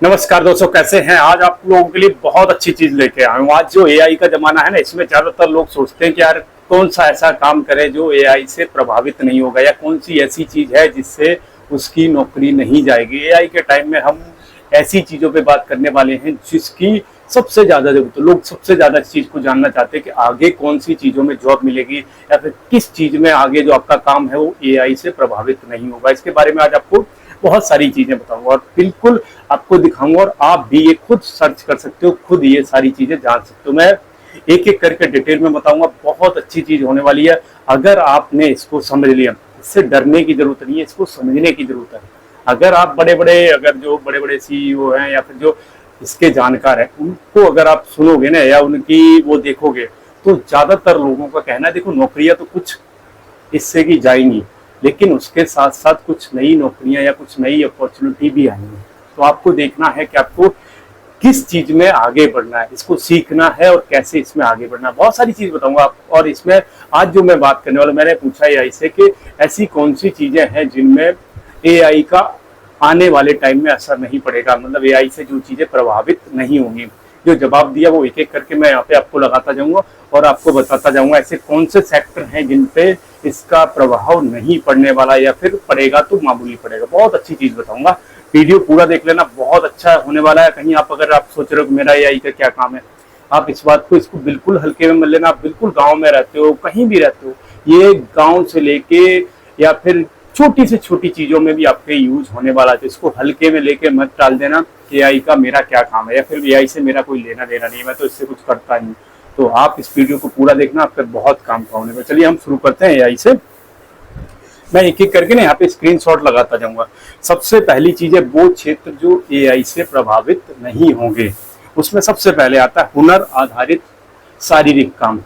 नमस्कार दोस्तों, कैसे हैं। आज आप लोगों के लिए बहुत अच्छी चीज लेके आया हूँ। आज जो एआई का जमाना है ना, इसमें ज्यादातर लोग सोचते हैं कि यार कौन सा ऐसा काम करे जो एआई से प्रभावित नहीं होगा, या कौन सी ऐसी चीज है जिससे उसकी नौकरी नहीं जाएगी। एआई के टाइम में हम ऐसी चीजों पे बात करने वाले हैं जिसकी सबसे ज्यादा जरूरत है। लोग सबसे ज्यादा इस चीज को जानना चाहते हैं कि आगे कौन सी चीजों में जॉब मिलेगी, या फिर किस चीज में आगे जो आपका काम है वो एआई से प्रभावित नहीं होगा। इसके बारे में आज आपको बहुत सारी चीजें बताऊंगा और बिल्कुल आपको दिखाऊंगा, और आप भी ये खुद सर्च कर सकते हो, खुद ये सारी चीजें जान सकते हो। मैं एक एक करके डिटेल में बताऊंगा। बहुत अच्छी चीज होने वाली है। अगर आपने इसको समझ लिया, इससे डरने की जरूरत नहीं है, इसको समझने की जरूरत है। अगर आप जो बड़े बड़े सीईओ हैं या फिर जो इसके जानकार हैं, उनको अगर आप सुनोगे ना या उनकी वो देखोगे, तो ज्यादातर लोगों का कहना है देखो नौकरियां तो कुछ इससे की जाएंगी, लेकिन उसके साथ साथ कुछ नई नौकरियां या कुछ नई अपॉर्चुनिटी भी आएंगी। तो आपको देखना है कि आपको किस चीज में आगे बढ़ना है, इसको सीखना है और कैसे इसमें आगे बढ़ना है। बहुत सारी चीज बताऊंगा आप। और इसमें आज जो मैं बात करने वाला, मैंने पूछा एआई से कि ऐसी कौन सी चीजें हैं जिनमें एआई का आने वाले टाइम में असर नहीं पड़ेगा, मतलब एआई से जो चीजें प्रभावित नहीं होंगी। जो जवाब दिया वो एक एक करके मैं यहाँ पे आपको लगाता जाऊंगा और आपको बताता जाऊंगा ऐसे कौन से सेक्टर हैं जिन पे इसका प्रभाव नहीं पड़ने वाला, या फिर पड़ेगा तो मामूली पड़ेगा। बहुत अच्छी चीज बताऊंगा, वीडियो पूरा देख लेना, बहुत अच्छा होने वाला है। कहीं अगर आप सोच रहे हो मेरा एआई का क्या काम है, आप इस बात को इसको बिल्कुल हल्के में मत लेना। आप बिल्कुल गाँव में रहते हो, कहीं भी रहते हो, ये गाँव से लेके या फिर छोटी से छोटी चीजों में भी आपके यूज होने वाला है। तो इसको हल्के में लेके मत डाल देना कि एआई का मेरा क्या काम है, या फिर एआई से मेरा कोई लेना देना नहीं, मैं तो इससे कुछ करता नहीं। तो आप इस वीडियो को पूरा देखना, आपका बहुत काम का होने पर। चलिए हम शुरू करते हैं एआई से। मैं एक एक करके ना यहाँ पे स्क्रीनशॉट लगाता जाऊंगा। सबसे पहली चीज है वो क्षेत्र जो एआई से प्रभावित नहीं होंगे। उसमें सबसे पहले आता है हुनर आधारित शारीरिक काम।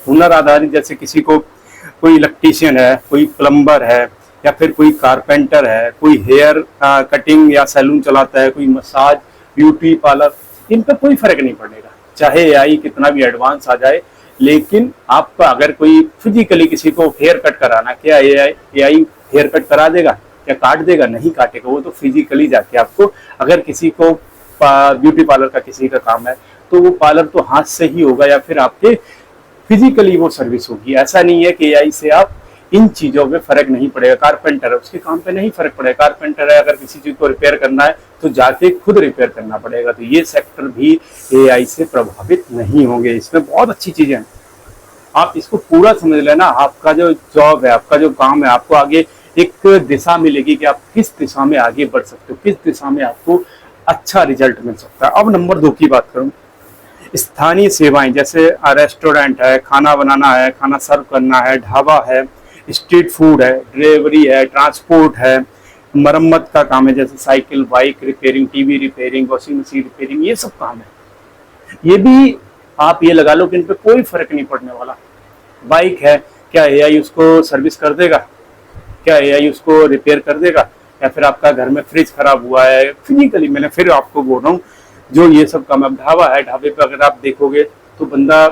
हुनर आधारित जैसे किसी को, कोई इलेक्ट्रीशियन है, कोई प्लम्बर है, या फिर कोई कारपेंटर है, कोई हेयर कटिंग या सैलून चलाता है, कोई मसाज, ब्यूटी पार्लर, इन पर कोई फर्क नहीं पड़ेगा चाहे एआई कितना भी एडवांस आ जाए। लेकिन आपका अगर कोई फिजिकली किसी को हेयर कट कराना, क्या एआई हेयर कट करा देगा? क्या काट देगा? नहीं काटेगा। वो तो फिजिकली जाके आपको, अगर किसी को ब्यूटी पार्लर का किसी का काम है तो वो पार्लर तो हाथ से ही होगा, या फिर आपके फिजिकली वो सर्विस होगी। ऐसा नहीं है कि एआई से आप इन चीजों में फर्क नहीं पड़ेगा। कारपेंटर है, उसके काम पे नहीं फर्क पड़ेगा। कारपेंटर है, अगर किसी चीज को रिपेयर करना है तो जाके खुद रिपेयर करना पड़ेगा। तो ये सेक्टर भी एआई से प्रभावित नहीं होंगे। इसमें बहुत अच्छी चीजें हैं, आप इसको पूरा समझ लेना। आपका जो जॉब है, आपका जो काम है, आपको आगे एक दिशा मिलेगी कि आप किस दिशा में आगे बढ़ सकते हो, किस दिशा में आपको अच्छा रिजल्ट मिल सकता है। अब नंबर 2 की बात करूं, स्थानीय सेवाएं, जैसे रेस्टोरेंट है, खाना बनाना है, खाना सर्व करना है, ढाबा है, स्ट्रीट फूड है, डिलीवरी है, ट्रांसपोर्ट है, मरम्मत का काम है, जैसे cycle, bike repairing, TV repairing, washing machine repairing, ये सब काम है। ये भी आप ये लगा लो कि इन पे कोई फर्क नहीं पड़ने वाला। बाइक है, क्या एआई उसको सर्विस कर देगा? क्या एआई उसको रिपेयर कर देगा? या फिर आपका घर में फ्रिज खराब हुआ है, फिजिकली मैंने फिर आपको बोल रहा हूँ, जो ये सब काम, अब ढाबा है, ढाबे पे अगर आप देखोगे तो बंदा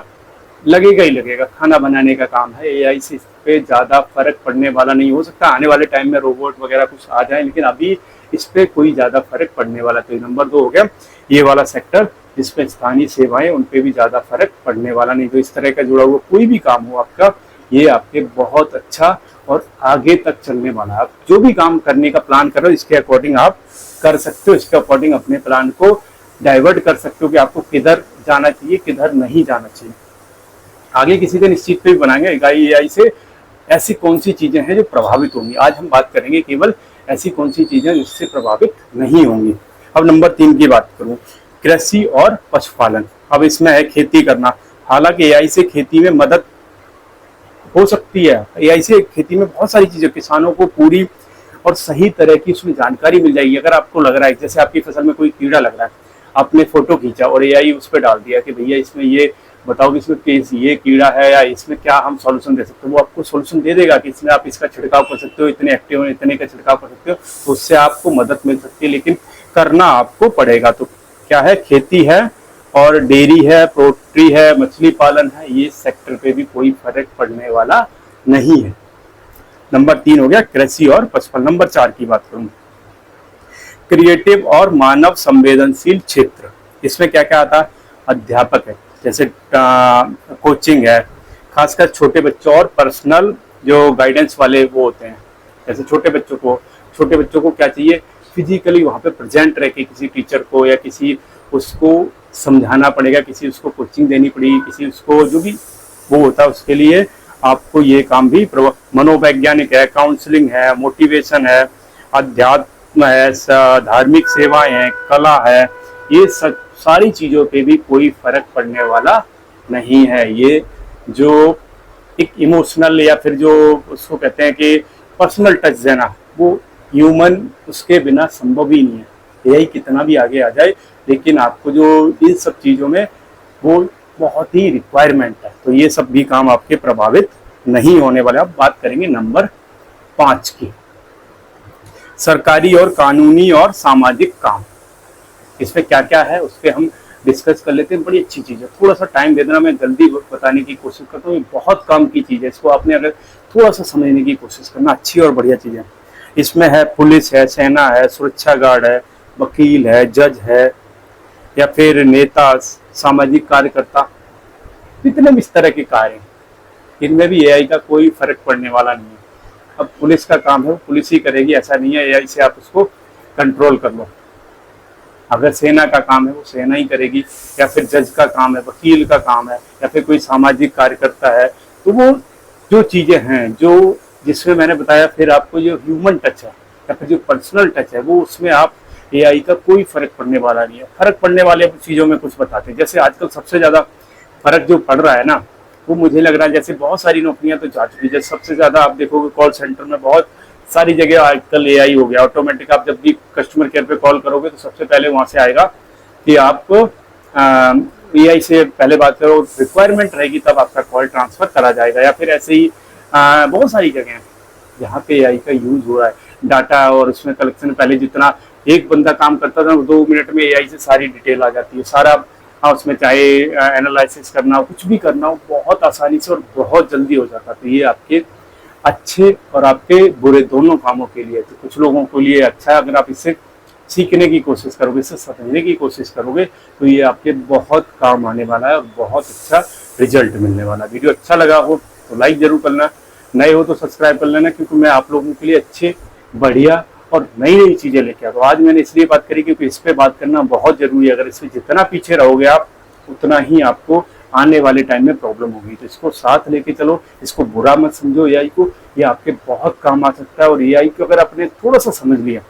लगेगा ही लगेगा, खाना बनाने का काम है। एआई से इस पे ज्यादा फर्क पड़ने वाला नहीं। हो सकता आने वाले टाइम में रोबोट वगैरह कुछ आ जाए, लेकिन अभी इस पे कोई ज्यादा फर्क पड़ने वाला। तो नंबर 2 हो गया ये वाला सेक्टर, जिसपे स्थानीय सेवाएं, उन पे भी ज्यादा फर्क पड़ने वाला नहीं। तो इस तरह का जुड़ा हुआ कोई भी काम हो आपका, ये आपके बहुत अच्छा और आगे तक चलने वाला है। आप जो भी काम करने का प्लान कर रहे हो, इसके अकॉर्डिंग आप कर सकते हो। इसके अकॉर्डिंग अपने प्लान को डाइवर्ट कर सकते हो कि आपको किधर जाना चाहिए, किधर नहीं जाना चाहिए। आगे किसी दिन इस चीज पे भी बनाएंगे एआई से ऐसी कौन सी चीजें हैं जो प्रभावित होंगी। आज हम बात करेंगे केवल ऐसी कौन सी चीजें जिससे प्रभावित नहीं होंगी। अब नंबर 3 की बात करूं, कृषि और पशुपालन। अब इसमें है खेती करना। हालांकि एआई से खेती में मदद हो सकती है। एआई से खेती में बहुत सारी चीजें, किसानों को पूरी और सही तरह की उसमें जानकारी मिल जाएगी। अगर आपको लग रहा है जैसे आपकी फसल में कोई कीड़ा लग रहा है, आपने फोटो खींचा और एआई उस पर डाल दिया कि भैया इसमें ये बताओ कि इसमें ये कीड़ा है या इसमें क्या हम सॉल्यूशन दे सकते हो, वो आपको सॉल्यूशन दे देगा कि इसमें आप इसका छिड़काव कर सकते हो, इतने एक्टिव इतने का छिड़काव कर सकते हो। तो उससे आपको मदद मिल सकती है, लेकिन करना आपको पड़ेगा। तो क्या है, खेती है और डेयरी है, पोल्ट्री है, मछली पालन है, ये सेक्टर पे भी कोई फर्क पड़ने वाला नहीं है। नंबर 3 हो गया कृषि और पशुपालन। नंबर 4 की बात करूं, क्रिएटिव और मानव संवेदनशील क्षेत्र। इसमें क्या क्या आता है? अध्यापक है, जैसे कोचिंग है, खासकर छोटे बच्चों और पर्सनल जो गाइडेंस वाले वो होते हैं। जैसे छोटे बच्चों को क्या चाहिए? फिजिकली वहाँ पे प्रेजेंट रह के किसी टीचर को या किसी उसको समझाना पड़ेगा, किसी उसको कोचिंग देनी पड़ेगी, किसी उसको जो भी वो होता है उसके लिए आपको ये काम भी मनोवैज्ञानिक है, काउंसलिंग है, मोटिवेशन है, अध्यात्म है, धार्मिक सेवाएं हैं, कला है, ये सब सारी चीज़ों पे भी कोई फर्क पड़ने वाला नहीं है। ये जो एक इमोशनल या फिर जो उसको कहते हैं कि पर्सनल टच देना, वो ह्यूमन उसके बिना संभव ही नहीं है। एआई कितना भी आगे आ जाए, लेकिन आपको जो इन सब चीज़ों में वो बहुत ही रिक्वायरमेंट है, तो ये सब भी काम आपके प्रभावित नहीं होने वाले। अब बात करेंगे नंबर 5 की, सरकारी और कानूनी और सामाजिक काम। इसमें क्या क्या है उस पर हम डिस्कस कर लेते हैं। बड़ी अच्छी चीज़ है, थोड़ा सा टाइम दे देना, मैं जल्दी बताने की कोशिश करता हूँ। ये बहुत काम की चीज़ है, इसको आपने अगर थोड़ा सा समझने की कोशिश करना, अच्छी और बढ़िया चीज़ है। इसमें है पुलिस है, सेना है, सुरक्षा गार्ड है, वकील है, जज है, या फिर नेता, सामाजिक कार्यकर्ता, इतने भी इस तरह के कार्य हैं, इनमें भी एआई का कोई फर्क पड़ने वाला नहीं है। अब पुलिस का काम है वो पुलिस ही करेगी, ऐसा नहीं है एआई से आप उसको कंट्रोल कर लो। अगर सेना का काम है वो सेना ही करेगी, या फिर जज का काम है, वकील का काम है, या फिर कोई सामाजिक कार्यकर्ता है, तो वो जो चीज़ें हैं जो जिसमें मैंने बताया, फिर आपको जो ह्यूमन टच है या फिर जो पर्सनल टच है, वो उसमें आप एआई का कोई फर्क पड़ने वाला नहीं है। फर्क पड़ने वाले चीज़ों में कुछ बताते हैं। जैसे आजकल सबसे ज़्यादा फर्क जो पड़ रहा है ना, वो मुझे लग रहा है जैसे बहुत सारी नौकरियां तो जा चुकी है। जैसे सबसे ज़्यादा आप देखोगे कॉल सेंटर में बहुत सारी जगह आजकल एआई हो गया, ऑटोमेटिक। आप जब भी कस्टमर केयर पे कॉल करोगे तो सबसे पहले वहाँ से आएगा कि आप एआई से पहले बात करो, रिक्वायरमेंट रहेगी तब आपका कॉल ट्रांसफ़र करा जाएगा। या फिर ऐसे ही बहुत सारी जगह हैं जहाँ पे एआई का यूज हो रहा है। डाटा और उसमें कलेक्शन, पहले जितना एक बंदा काम करता था, 2 मिनट में एआई से सारी डिटेल आ जाती है, सारा उसमें चाहे एनालिसिस करना हो, कुछ भी करना हो, बहुत आसानी से और बहुत जल्दी हो जाता है। तो ये आपके अच्छे और आपके बुरे दोनों कामों के लिए, तो कुछ लोगों के लिए अच्छा है। अगर आप इससे सीखने की कोशिश करोगे, इससे समझने की कोशिश करोगे, तो ये आपके बहुत काम आने वाला है और बहुत अच्छा रिजल्ट मिलने वाला है। वीडियो अच्छा लगा हो तो लाइक जरूर करना, नए हो तो सब्सक्राइब कर लेना, क्योंकि मैं आप लोगों के लिए अच्छे, बढ़िया और नई नई चीज़ें लेके आता हूँ। आज मैंने इसलिए बात करी क्योंकि इस पर बात करना बहुत ज़रूरी है। अगर इसमें जितना पीछे रहोगे आप, उतना ही आपको आने वाले टाइम में प्रॉब्लम होगी। तो इसको साथ लेके चलो, इसको बुरा मत समझो एआई को, ये आपके बहुत काम आ सकता है। और एआई को अगर आपने थोड़ा सा समझ लिया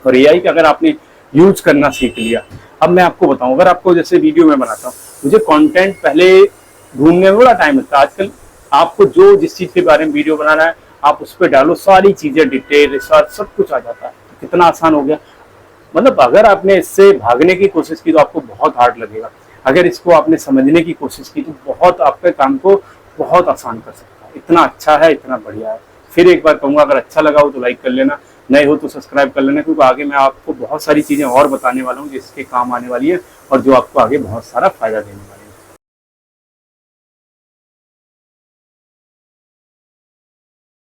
और एआई का अगर आपने यूज करना सीख लिया, अब मैं आपको बताऊं, अगर आपको जैसे वीडियो में बनाता हूँ, मुझे कंटेंट पहले ढूंढने में बड़ा टाइम लगता है। आजकल आपको जो जिस चीज़ के बारे में वीडियो बनाना है, आप उस पर डालो, सारी चीज़ें डिटेल रिसर्च सब कुछ आ जाता है। कितना आसान हो गया। मतलब अगर आपने इससे भागने की कोशिश की तो आपको बहुत हार्ड लगेगा, अगर इसको आपने समझने की कोशिश की तो बहुत आपके काम को बहुत आसान कर सकता है। इतना अच्छा है, इतना बढ़िया है। फिर एक बार कहूँगा, अगर अच्छा लगा हो तो लाइक कर लेना, नए हो तो सब्सक्राइब कर लेना, क्योंकि आगे मैं आपको बहुत सारी चीज़ें और बताने वाला हूँ जिसके काम आने वाली है और जो आपको आगे बहुत सारा फायदा देने वाला है।